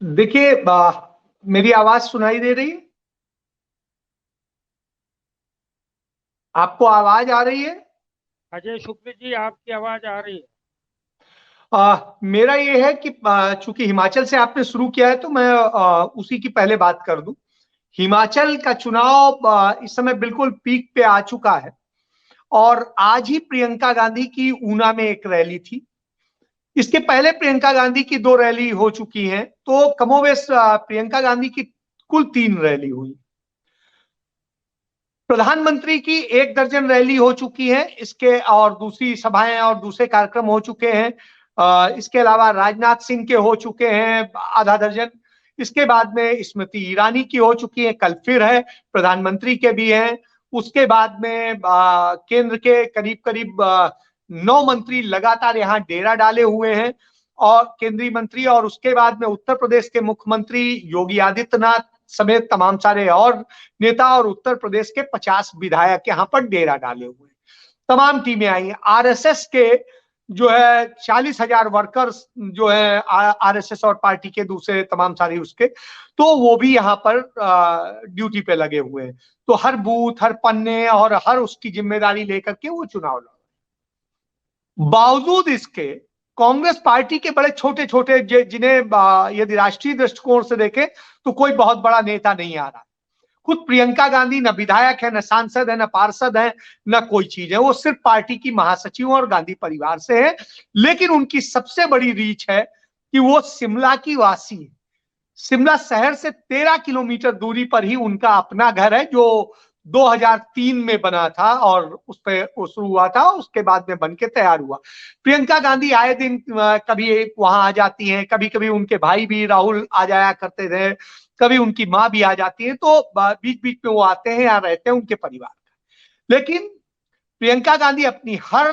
देखिए, मेरी आवाज सुनाई दे रही है? आपको आवाज आ रही है? अजय शुक्ल जी, आपकी आवाज आ रही है। मेरा ये है कि चूंकि हिमाचल से आपने शुरू किया है तो मैं उसी की पहले बात कर दूं। हिमाचल का चुनाव इस समय बिल्कुल पीक पे आ चुका है और आज ही प्रियंका गांधी की ऊना में एक रैली थी। इसके पहले प्रियंका गांधी की 2 रैली हो चुकी हैं, तो कमोवेश प्रियंका गांधी की कुल 3 रैली हुई। प्रधानमंत्री की 1 दर्जन रैली हो चुकी है, इसके और दूसरी सभाएं और दूसरे कार्यक्रम हो चुके हैं। इसके अलावा राजनाथ सिंह के हो चुके हैं आधा दर्जन। इसके बाद में स्मृति ईरानी की हो चुकी है, कल फिर है, प्रधानमंत्री के भी हैं। उसके बाद में केंद्र के करीब करीब 9 मंत्री लगातार यहाँ डेरा डाले हुए हैं और केंद्रीय मंत्री, और उसके बाद में उत्तर प्रदेश के मुख्यमंत्री योगी आदित्यनाथ समेत तमाम सारे और नेता और उत्तर प्रदेश के 50 विधायक यहाँ पर डेरा डाले हुए हैं। तमाम टीमें आई हैं। आरएसएस के जो है 40,000 वर्कर्स जो है आरएसएस और पार्टी के दूसरे तमाम सारे उसके, तो वो भी यहाँ पर ड्यूटी पे लगे हुए हैं। तो हर बूथ, हर पन्ने और हर उसकी जिम्मेदारी लेकर के वो चुनाव लड़। बावजूद इसके कांग्रेस पार्टी के बड़े छोटे छोटे जिन्हें यदि राष्ट्रीय दृष्टिकोण से देखें तो कोई बहुत बड़ा नेता नहीं आ रहा। खुद प्रियंका गांधी न विधायक है, न सांसद है, न पार्षद है, न कोई चीज है। वो सिर्फ पार्टी की महासचिव और गांधी परिवार से है। लेकिन उनकी सबसे बड़ी रीच है कि वो शिमला की वासी है। शिमला शहर से 13 किलोमीटर दूरी पर ही उनका अपना घर है, जो 2003 में बना था और उस पे वो शुरू हुआ था, उसके बाद में बन के तैयार हुआ। प्रियंका गांधी आए दिन कभी वहां आ जाती हैं, कभी कभी उनके भाई भी राहुल आ जाया करते थे, कभी उनकी माँ भी आ जाती है, तो बीच बीच में वो आते हैं, यहाँ रहते हैं उनके परिवार का। लेकिन प्रियंका गांधी अपनी हर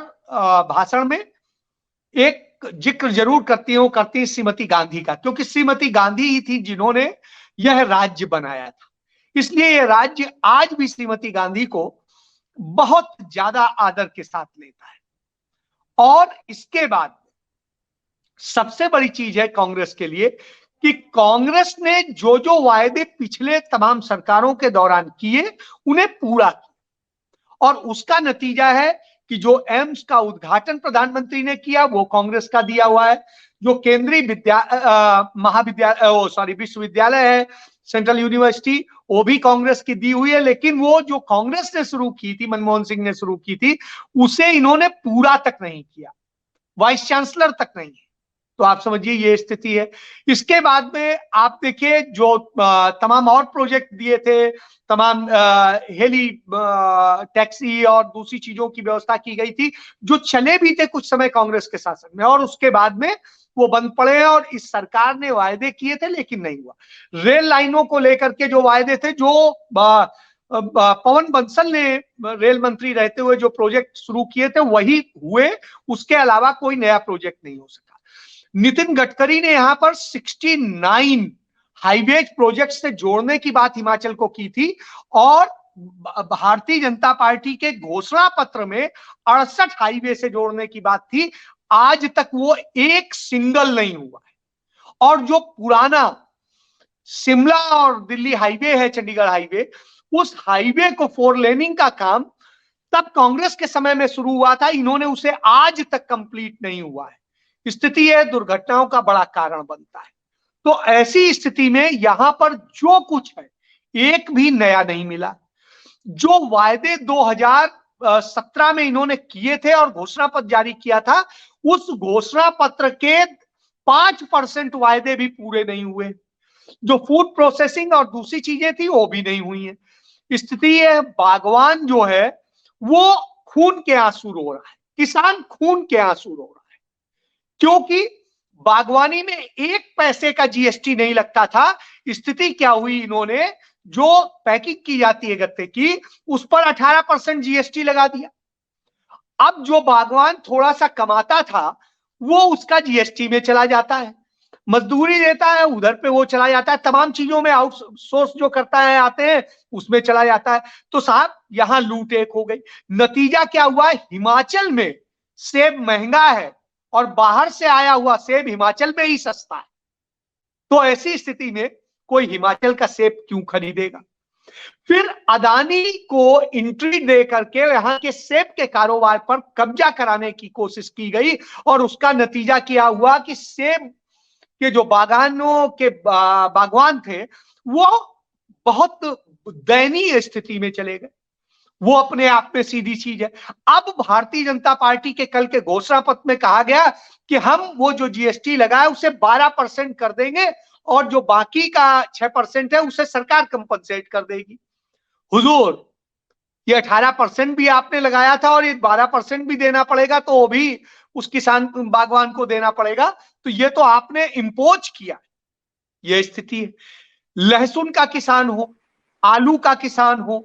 भाषण में एक जिक्र जरूर करती है, वो करती है श्रीमती गांधी का, क्योंकि श्रीमती गांधी ही थी जिन्होंने यह राज्य बनाया था। इसलिए यह राज्य आज भी श्रीमती गांधी को बहुत ज्यादा आदर के साथ लेता है। और इसके बाद सबसे बड़ी चीज है कांग्रेस के लिए कि कांग्रेस ने जो जो वायदे पिछले तमाम सरकारों के दौरान किए उन्हें पूरा किया, और उसका नतीजा है कि जो एम्स का उद्घाटन प्रधानमंत्री ने किया वो कांग्रेस का दिया हुआ है। जो केंद्रीय विश्वविद्यालय है, सेंट्रल यूनिवर्सिटी, वो भी कांग्रेस की दी हुई है। लेकिन वो जो कांग्रेस ने शुरू की थी, मनमोहन सिंह ने शुरू की थी, उसे इन्होंने पूरा तक नहीं किया, वाइस चांसलर तक नहीं। तो आप समझिए ये स्थिति है। इसके बाद में आप देखिए जो तमाम और प्रोजेक्ट दिए थे, तमाम हेली टैक्सी और दूसरी चीजों की व्यवस्था की गई थी, जो चले भी थे कुछ समय कांग्रेस के शासन में, और उसके बाद में वो बंद पड़े हैं। और इस सरकार ने वायदे किए थे लेकिन नहीं हुआ। रेल लाइनों को लेकर के जो वायदे थे, जो पवन बंसल ने रेल मंत्री रहते हुए जो प्रोजेक्ट शुरू किए थे वही हुए, उसके अलावा कोई नया प्रोजेक्ट नहीं हो सका। नितिन गडकरी ने यहां पर 69 हाईवेज प्रोजेक्ट से जोड़ने की बात हिमाचल को की थी, और भारतीय जनता पार्टी के घोषणा पत्र में 68 हाईवे से जोड़ने की बात थी। आज तक वो एक सिंगल नहीं हुआ है। और जो पुराना शिमला और दिल्ली हाईवे है, चंडीगढ़ हाईवे, उस हाईवे को 4 लेनिंग का काम तब कांग्रेस के समय में शुरू हुआ था, इन्होंने उसे आज तक कंप्लीट नहीं हुआ है। स्थिति है दुर्घटनाओं का बड़ा कारण बनता है। तो ऐसी स्थिति में यहां पर जो कुछ है एक भी नया नहीं मिला। जो वायदे 2017 में इन्होंने किए थे और घोषणा पत्र जारी किया था, उस घोषणा पत्र के 5% वायदे भी पूरे नहीं हुए। जो फूड प्रोसेसिंग और दूसरी चीजें थी वो भी नहीं हुई है। स्थिति है बागवान जो है वो खून के आंसू रो रहा है, किसान खून के आंसू रो रहा है, क्योंकि बागवानी में 1 पैसे का जीएसटी नहीं लगता था। स्थिति क्या हुई, इन्होंने जो पैकिंग की जाती है गत्ते की उस पर 18% जीएसटी लगा दिया। अब जो बागवान थोड़ा सा कमाता था वो उसका जीएसटी में चला जाता है, मजदूरी देता है उधर पे वो चला जाता है, तमाम चीजों में आउटसोर्स जो करता है आते हैं उसमें चला जाता है। तो साहब यहां लूट एक हो गई। नतीजा क्या हुआ, हिमाचल में सेब महंगा है और बाहर से आया हुआ सेब हिमाचल में ही सस्ता है। तो ऐसी स्थिति में कोई हिमाचल का सेब क्यों खरीदेगा? फिर अदानी को एंट्री दे करके यहां के सेब के कारोबार पर कब्जा कराने की कोशिश की गई और उसका नतीजा क्या हुआ कि सेब के जो बागानों के बागवान थे वो बहुत दयनीय स्थिति में चले गए। वो अपने आप में सीधी चीज है। अब भारतीय जनता पार्टी के कल के घोषणा पत्र में कहा गया कि हम वो जो जीएसटी लगाए उसे 12% कर देंगे और जो बाकी का 6% है उसे सरकार कंपनसेट कर देगी। हुजूर, ये 18% भी आपने लगाया था और ये 12% भी देना पड़ेगा तो वो भी उस किसान बागवान को देना पड़ेगा, तो ये तो आपने इंपोज किया। ये स्थिति है। लहसुन का किसान हो, आलू का किसान हो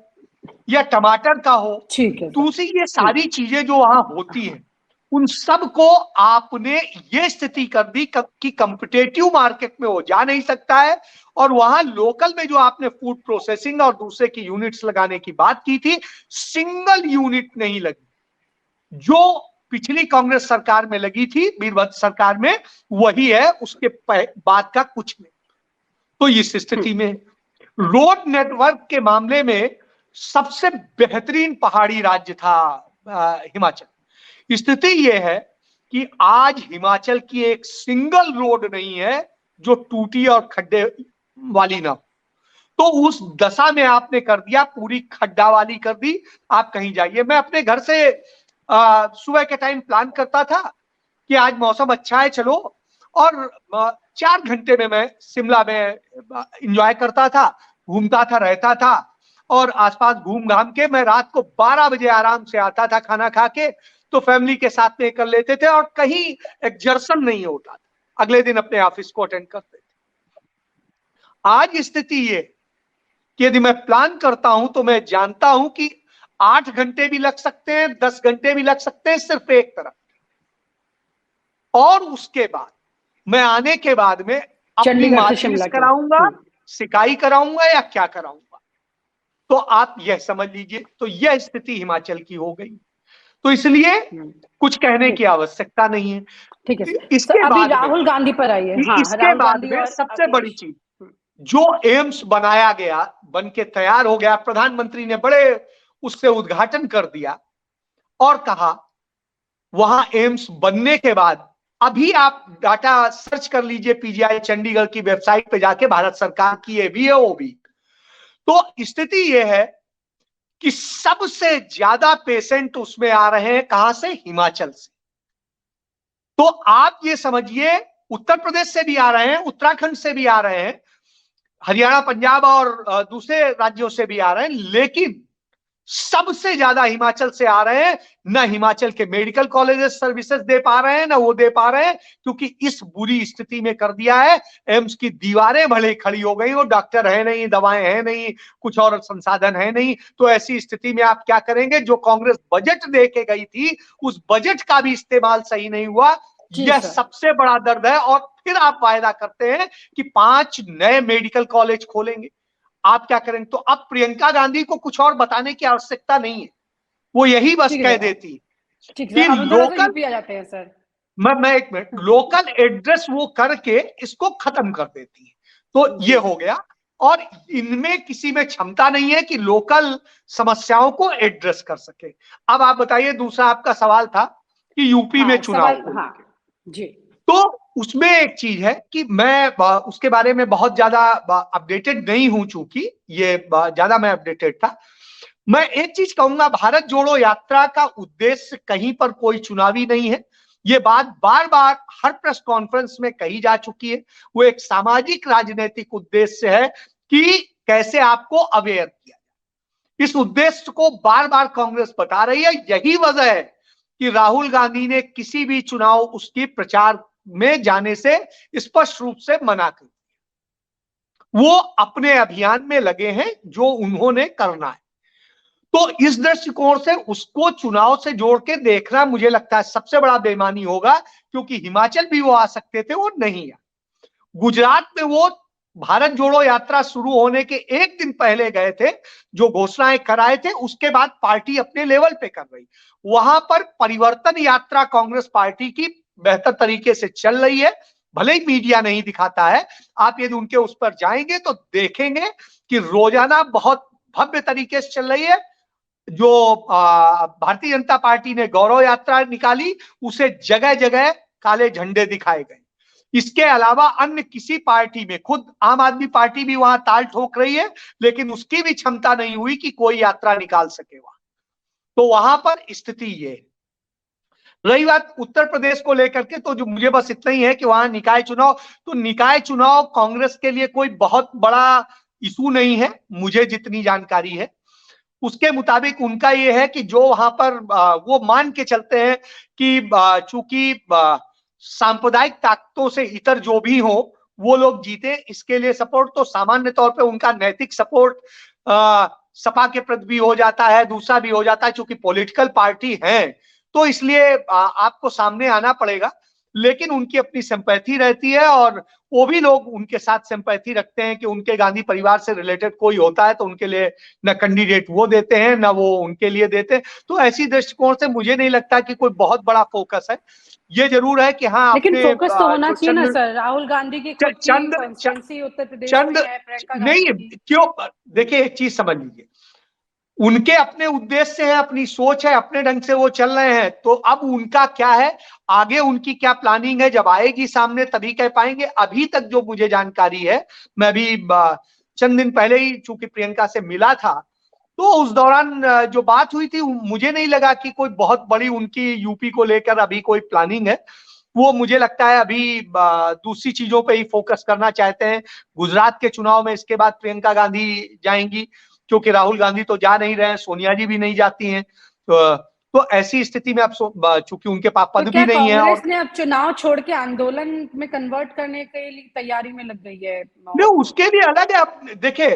या टमाटर का हो, ठीक है, दूसरी ये सारी चीजें जो वहां होती हैं उन सब को आपने ये स्थिति कर दी कि कॉम्पिटेटिव मार्केट में वो जा नहीं सकता है और वहां लोकल में जो आपने फूड प्रोसेसिंग और दूसरे की यूनिट्स लगाने की बात की थी, सिंगल यूनिट नहीं लगी। जो पिछली कांग्रेस सरकार में लगी थी, वीरभद्र सरकार में, वही है, उसके बाद का कुछ नहीं। तो इस स्थिति में रोड नेटवर्क के मामले में सबसे बेहतरीन पहाड़ी राज्य था हिमाचल। स्थिति यह है कि आज हिमाचल की एक सिंगल रोड नहीं है जो टूटी और खड्डे वाली ना हो। तो उस दशा में आपने कर दिया, पूरी खड्डा वाली कर दी। आप कहीं जाइए, मैं अपने घर से सुबह के टाइम प्लान करता था कि आज मौसम अच्छा है चलो, और 4 घंटे में मैं शिमला में एंजॉय करता था, घूमता था, रहता था और आसपास घूम घाम के मैं रात को 12 बजे आराम से आता था खाना खा के। तो फैमिली के साथ में कर लेते थे और कहीं एक्सर्शन नहीं होता था, अगले दिन अपने ऑफिस को अटेंड करते थे। आज स्थिति ये कि यदि मैं प्लान करता हूं तो मैं जानता हूं कि 8 घंटे भी लग सकते हैं, 10 घंटे भी लग सकते हैं सिर्फ एक तरफ, और उसके बाद मैं आने के बाद में अपनी मालिश कराऊंगा, सिकाई कराऊंगा या क्या कराऊंगा। तो आप यह समझ लीजिए, तो यह स्थिति हिमाचल की हो गई। तो इसलिए कुछ कहने की आवश्यकता नहीं है। ठीक है, इसके बाद राहुल गांधी पर आइए। इसके बाद में सबसे बड़ी चीज, जो एम्स बनाया गया, बन के तैयार हो गया, प्रधानमंत्री ने बड़े उससे उद्घाटन कर दिया और कहा वहां एम्स बनने के बाद, अभी आप डाटा सर्च कर लीजिए पीजीआई चंडीगढ़ की वेबसाइट पे जाके, भारत सरकार की ये भी है वो भी। तो स्थिति यह है कि सबसे ज्यादा पेशेंट उसमें आ रहे हैं कहां से? हिमाचल से। तो आप ये समझिए उत्तर प्रदेश से भी आ रहे हैं, उत्तराखंड से भी आ रहे हैं, हरियाणा, पंजाब और दूसरे राज्यों से भी आ रहे हैं, लेकिन सबसे ज्यादा हिमाचल से आ रहे हैं। न हिमाचल के मेडिकल कॉलेजेस सर्विसेज दे पा रहे हैं, न वो दे पा रहे हैं, क्योंकि इस बुरी स्थिति में कर दिया है। एम्स की दीवारें भले खड़ी हो गई, वो डॉक्टर है नहीं, दवाएं है नहीं, कुछ और संसाधन है नहीं। तो ऐसी स्थिति में आप क्या करेंगे? जो कांग्रेस बजट दे के गई थी, उस बजट का भी इस्तेमाल सही नहीं हुआ। यह सबसे बड़ा दर्द है। और फिर आप वायदा करते हैं कि 5 नए मेडिकल कॉलेज खोलेंगे। आप क्या करेंगे? तो अब प्रियंका गांधी को कुछ और बताने की आवश्यकता नहीं है, वो यही बस कह देती कि लोकल, जाते हैं सर, मैं एक मिनट, लोकल एड्रेस वो करके इसको खत्म कर देती है। तो ये हो गया, और इनमें किसी में क्षमता नहीं है कि लोकल समस्याओं को एड्रेस कर सके। अब आप बताइए, दूसरा आपका सवाल था कि यूपी में चुनाव जी, तो उसमें एक चीज है कि मैं उसके बारे में बहुत ज्यादा अपडेटेड नहीं हूं, चूंकि ये ज्यादा मैं अपडेटेड था। मैं एक चीज कहूंगा, भारत जोड़ो यात्रा का उद्देश्य कहीं पर कोई चुनावी नहीं है। ये बात बार बार हर प्रेस कॉन्फ्रेंस में कही जा चुकी है। वो एक सामाजिक राजनीतिक उद्देश्य है कि कैसे आपको अवेयर किया जाए। इस उद्देश्य को बार बार कांग्रेस बता रही है। यही वजह है कि राहुल गांधी ने किसी भी चुनाव उसकी प्रचार में जाने से स्पष्ट रूप से मना कर दिया। वो अपने अभियान में लगे हैं जो उन्होंने करना है। तो इस दृष्टिकोण से उसको चुनाव से जोड़ के देखना मुझे लगता है सबसे बड़ा बेईमानी होगा, क्योंकि हिमाचल भी वो आ सकते थे, वो नहीं आए। गुजरात में वो भारत जोड़ो यात्रा शुरू होने के एक दिन पहले गए थे, जो घोषणाएं कराए थे, उसके बाद पार्टी अपने लेवल पे कर रही। वहां पर परिवर्तन यात्रा कांग्रेस पार्टी की बेहतर तरीके से चल रही है। भले ही मीडिया नहीं दिखाता है, आप यदि उनके उस पर जाएंगे तो देखेंगे कि रोजाना बहुत भव्य तरीके से चल रही है। जो भारतीय जनता पार्टी ने गौरव यात्रा निकाली, उसे जगह जगह काले झंडे दिखाए गए। इसके अलावा अन्य किसी पार्टी में, खुद आम आदमी पार्टी भी वहां ताल ठोक रही है, लेकिन उसकी भी क्षमता नहीं हुई कि कोई यात्रा निकाल सके वहां। तो वहां पर स्थिति ये। रही बात उत्तर प्रदेश को लेकर के, तो जो मुझे बस इतना ही है कि वहां निकाय चुनाव, तो निकाय चुनाव कांग्रेस के लिए कोई बहुत बड़ा इशू नहीं है, मुझे जितनी जानकारी है उसके मुताबिक उनका ये है कि जो वहां पर वो मान के चलते हैं कि चूंकि सांप्रदायिक ताकतों से इतर जो भी हो वो लोग जीते, इसके लिए सपोर्ट तो सामान्य तौर पे उनका नैतिक सपोर्ट सपा के प्रति भी हो जाता है, दूसरा भी हो जाता है, चूंकि पॉलिटिकल पार्टी है तो इसलिए आपको सामने आना पड़ेगा। लेकिन उनकी अपनी सिंपैथी रहती है और वो भी लोग उनके साथ सिंपैथी रखते हैं कि उनके गांधी परिवार से रिलेटेड कोई होता है तो उनके लिए न कैंडिडेट वो देते हैं न वो उनके लिए देते हैं। तो ऐसी दृष्टिकोण से मुझे नहीं लगता कि कोई बहुत बड़ा फोकस है। ये जरूर है कि हाँ, लेकिन फोकस तो होना चाहिए ना सर। राहुल गांधी की खुद की चंद कॉन्स्टिट्यूएंसी उत्तर प्रदेश में है, प्रियंका नहीं गांधी की। क्यों, देखिए एक चीज समझ लीजिए, उनके अपने उद्देश्य है, अपनी सोच है, अपने ढंग से वो चल रहे हैं। तो अब उनका क्या है, आगे उनकी क्या प्लानिंग है, जब आएगी सामने तभी कह पाएंगे। अभी तक जो मुझे जानकारी है, मैं भी चंद दिन पहले ही चूंकि प्रियंका से मिला था, तो उस दौरान जो बात हुई थी, मुझे नहीं लगा कि कोई बहुत बड़ी उनकी यूपी को लेकर अभी कोई प्लानिंग है। वो मुझे लगता है अभी दूसरी चीजों पे ही फोकस करना चाहते हैं। गुजरात के चुनाव में इसके बाद प्रियंका गांधी जाएंगी, क्योंकि राहुल गांधी तो जा नहीं रहे हैं, सोनिया जी भी नहीं जाती हैं। तो ऐसी स्थिति में अब चूंकि उनके पास पद तो भी नहीं है कांग्रेस और ने अब चुनाव छोड़ के आंदोलन में कन्वर्ट करने के लिए तैयारी में लग गई है। नहीं, उसके लिए अलग है। आप देखिए,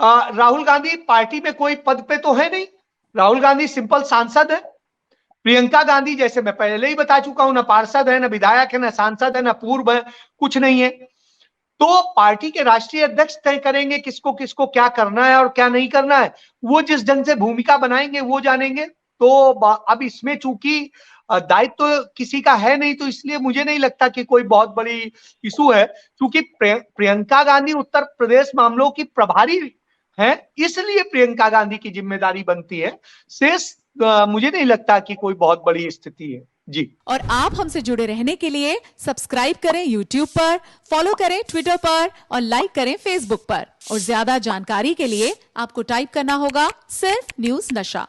राहुल गांधी पार्टी में कोई पद पे तो है नहीं, राहुल गांधी सिंपल सांसद है। प्रियंका गांधी, जैसे मैं पहले ही बता चुका हूं, ना पार्षद है, ना विधायक है, ना सांसद है, ना पूर्व है, कुछ नहीं है। तो पार्टी के राष्ट्रीय अध्यक्ष तय करेंगे किसको किसको क्या करना है और क्या नहीं करना है। वो जिस ढंग से भूमिका बनाएंगे वो जानेंगे। तो अब इसमें चूंकि दायित्व तो किसी का है नहीं, तो इसलिए मुझे नहीं लगता कि कोई बहुत बड़ी इशू है। क्योंकि प्रियंका गांधी उत्तर प्रदेश मामलों की प्रभारी है, इसलिए प्रियंका गांधी की जिम्मेदारी बनती है। शेष मुझे नहीं लगता कि कोई बहुत बड़ी स्थिति है जी। और आप हमसे जुड़े रहने के लिए सब्सक्राइब करें YouTube पर, फॉलो करें Twitter पर और लाइक करें Facebook पर। और ज्यादा जानकारी के लिए आपको टाइप करना होगा सिर्फ न्यूज़ नशा।